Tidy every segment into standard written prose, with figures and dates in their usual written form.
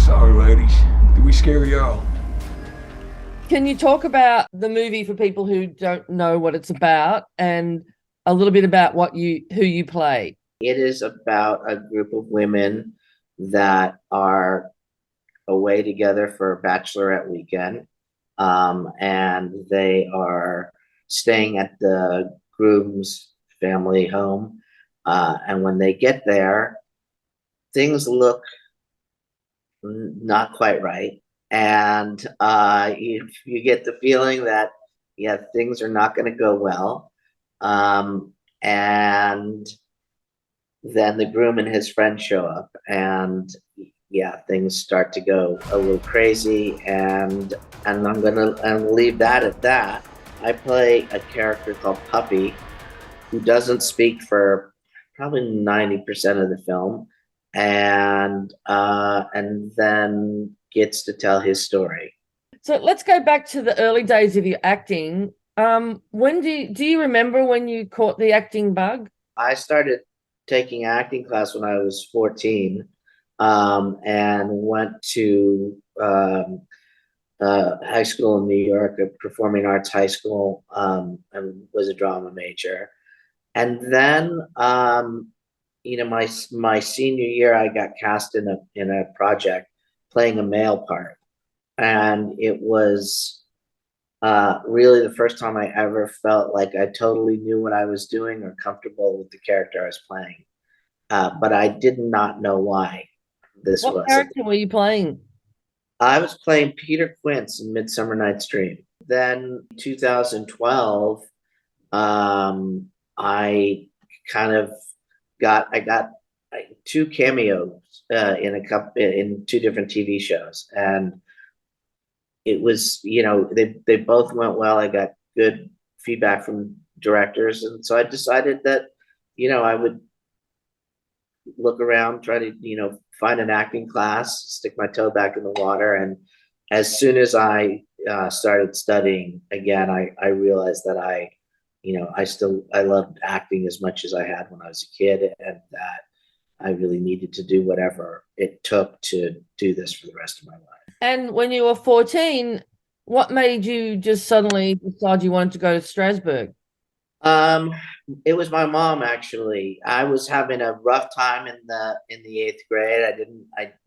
Sorry, ladies. Did we scare y'all? Can you talk about the movie for people who don't know what it's about and a little bit about who you play? It is about a group of women that are away together for a bachelorette weekend. And they are staying at the groom's family home. And when they get there, things look not quite right. And you get the feeling that, yeah, things are not going to go well. And then the groom and his friend show up, and yeah, things start to go a little crazy. And I'm leave that at that. I play a character called Puppy, who doesn't speak for probably 90% of the film, and then gets to tell his story. So let's go back to the early days of your acting. When do you remember when you caught the acting bug? I started taking acting class when I was 14, and went to high school in New York, a performing arts high school, and was a drama major. And then, my senior year, I got cast in a project playing a male part, and it was really the first time I ever felt like I totally knew what I was doing or comfortable with the character I was playing. But I did not know why this was. What character were you playing? I was playing Peter Quince in Midsummer Night's Dream. Then 2012, I kind of I got two cameos in two different TV shows, and it was, they both went well. I got good feedback from directors, and so I decided that I would look around, try to find an acting class, stick my toe back in the water. And as soon as I started studying again, I realized that I loved acting as much as I had when I was a kid, and that I really needed to do whatever it took to do this for the rest of my life. And when you were 14, what made you just suddenly decide you wanted to go to Strasbourg? It was my mom, actually. I was having a rough time in the eighth grade. It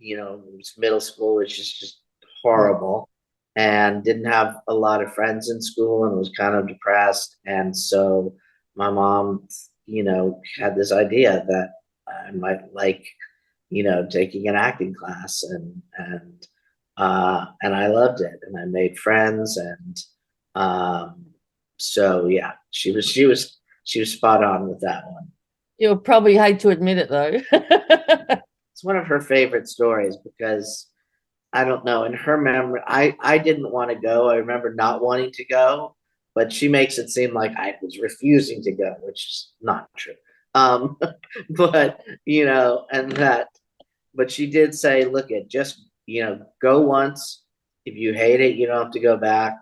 was middle school, which is just horrible, and didn't have a lot of friends in school, and was kind of depressed. And so my mom, had this idea that I might like, taking an acting class, and I loved it, and I made friends, and so yeah, she was spot on with that one. You'll probably hate to admit it though. It's one of her favorite stories because I don't know, in her memory, I didn't want to go. I remember not wanting to go, but she makes it seem like I was refusing to go, which is not true. But but she did say, look, it just go once. If you hate it, you don't have to go back.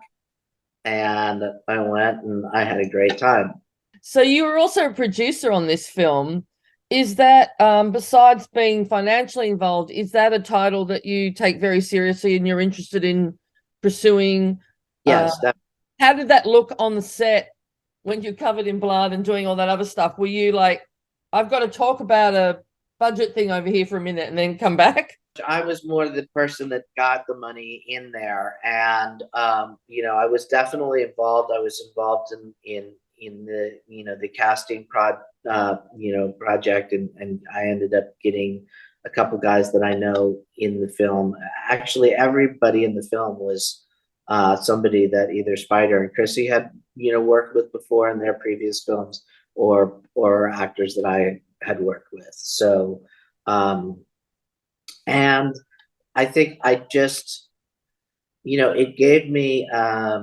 And I went, and I had a great time. So you were also a producer on this film. Is that, besides being financially involved, is that a title that you take very seriously and you're interested in pursuing? Yes. How did that look on the set when you're covered in blood and doing all that other stuff? Were you like, I've got to talk about a budget thing over here for a minute and then come back? I was more the person that got the money in there, and I was definitely involved. I was involved in the the casting project, and I ended up getting a couple guys that I know in the film. Actually, everybody in the film was somebody that either Spider and Chrissy had worked with before in their previous films, or actors that I had worked with. So. And I think I just, it gave me a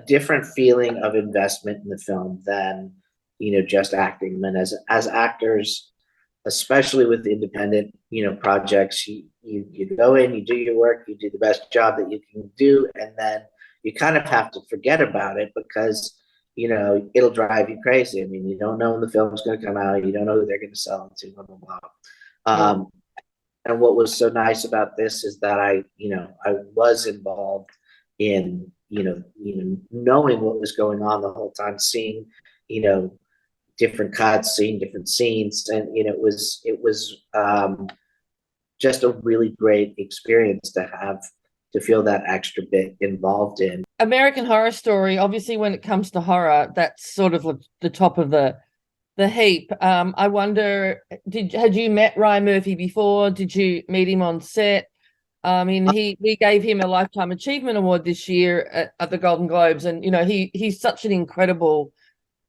different feeling of investment in the film than, just acting. And as actors, especially with independent, projects, you go in, you do your work, you do the best job that you can do, and then you kind of have to forget about it because it'll drive you crazy. I mean, you don't know when the film's going to come out, you don't know who they're going to sell it to, blah blah blah. and what was so nice about this is that I was involved in, knowing what was going on the whole time, seeing, you know, different cuts, seeing different scenes, and it was just a really great experience to feel that extra bit involved in. American Horror Story, obviously, when it comes to horror, that's sort of the top of the heap. I wonder, had you met Ryan Murphy before? Did you meet him on set? I mean, we gave him a Lifetime Achievement Award this year at the Golden Globes, and he's such an incredible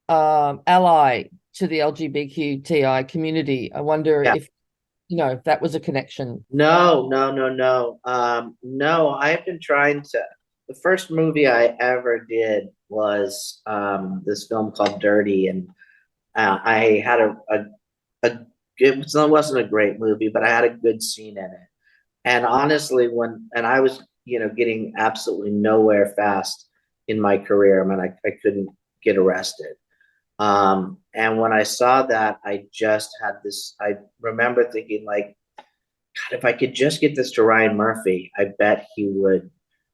ally to the LGBTQI community. I wonder if that was a connection. No, no, no, no. No, I've been trying to. The first movie I ever did was this film called Dirty, and I had it wasn't a great movie, but I had a good scene in it. And honestly, and I was, getting absolutely nowhere fast in my career. I mean, I couldn't get arrested. And when I saw that, I just had this, I remember thinking like, God, if I could just get this to Ryan Murphy, I bet he would,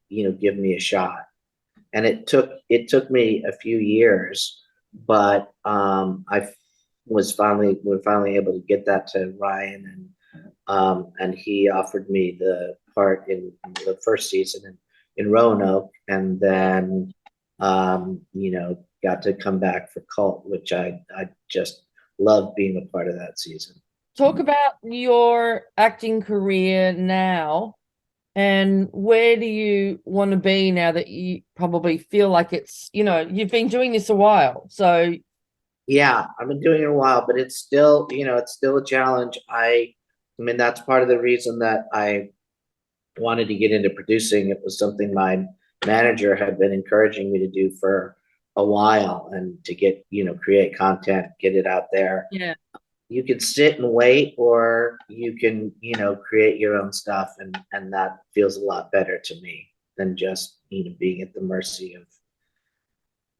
give me a shot. And it took me a few years, but we're finally able to get that to Ryan, and he offered me the part in the first season in Roanoke, and then got to come back for Cult, which I just loved being a part of that season. Talk about your acting career now, and where do you want to be now that you probably feel like it's, you've been doing this a while. So yeah, I've been doing it a while, but it's still, it's still a challenge. I mean, that's part of the reason that I wanted to get into producing. It was something my manager had been encouraging me to do for a while, and to get, create content, get it out there. Yeah. You can sit and wait, or you can, create your own stuff, and that feels a lot better to me than just, being at the mercy of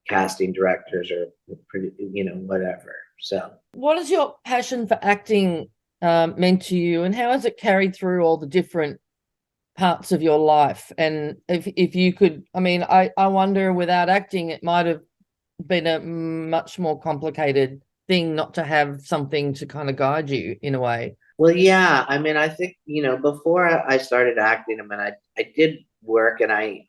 casting directors or, whatever. So what has your passion for acting meant to you, and how has it carried through all the different parts of your life? And if you could, I mean, I wonder, without acting, it might have been a much more complicated thing not to have something to kind of guide you in a way. Well, yeah, I mean, I think, before I started acting, I mean, I did work, and I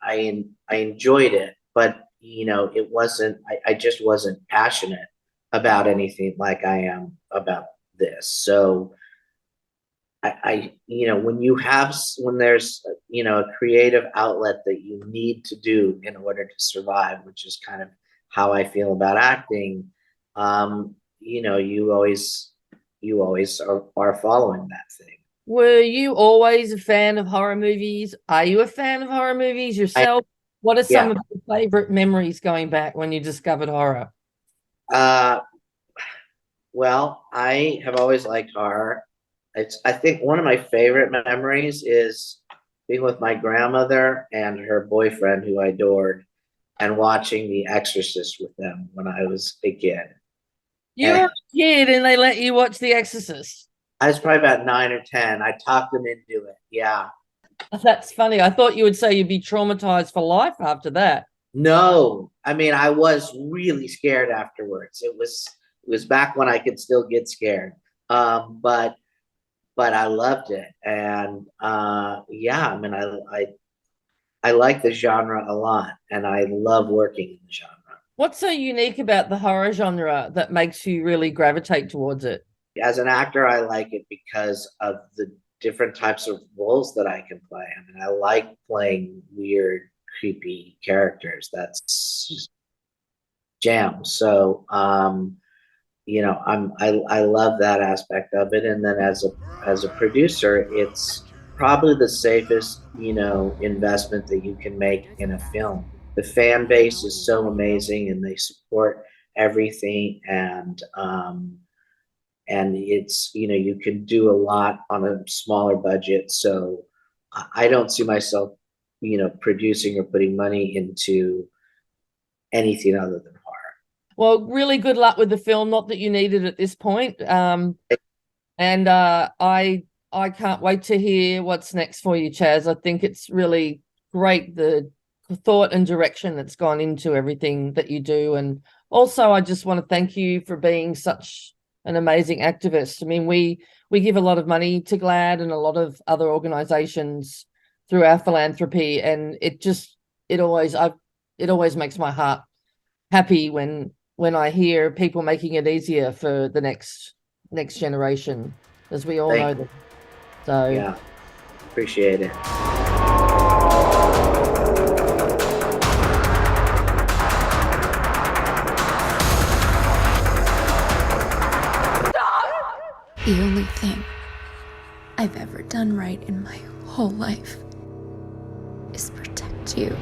enjoyed it, but it wasn't, I just wasn't passionate about anything like I am about this. So when there's, a creative outlet that you need to do in order to survive, which is kind of how I feel about acting, you always are following that thing. Were you always a fan of horror movies? Are you a fan of horror movies yourself? What are some of your favorite memories going back when you discovered horror? Well, I have always liked horror. I think one of my favorite memories is being with my grandmother and her boyfriend, who I adored, and watching The Exorcist with them when I was a kid. You were a kid and they let you watch The Exorcist? I was probably about 9 or 10. I talked them into it. Yeah. That's funny. I thought you would say you'd be traumatized for life after that. No, I mean, I was really scared afterwards. It was back when I could still get scared. But I loved it. And yeah, I mean, I like the genre a lot, and I love working in the genre. What's so unique about the horror genre that makes you really gravitate towards it? As an actor, I like it because of the different types of roles that I can play. I mean, I like playing weird, creepy characters. That's just jam. So, I love that aspect of it. And then as a producer, it's probably the safest, investment that you can make in a film. The fan base is so amazing, and they support everything, and it's, you can do a lot on a smaller budget. So I don't see myself, producing or putting money into anything other than horror. Well, really good luck with the film. Not that you need it at this point. And I I can't wait to hear what's next for you, Chaz. I think it's really great, the thought and direction that's gone into everything that you do. And also, I just want to thank you for being such an amazing activist. I mean, we give a lot of money to GLAAD and a lot of other organizations through our philanthropy, and it always makes my heart happy when I hear people making it easier for the next generation, as we all know them. So yeah, appreciate it. The only thing I've ever done right in my whole life is protect you.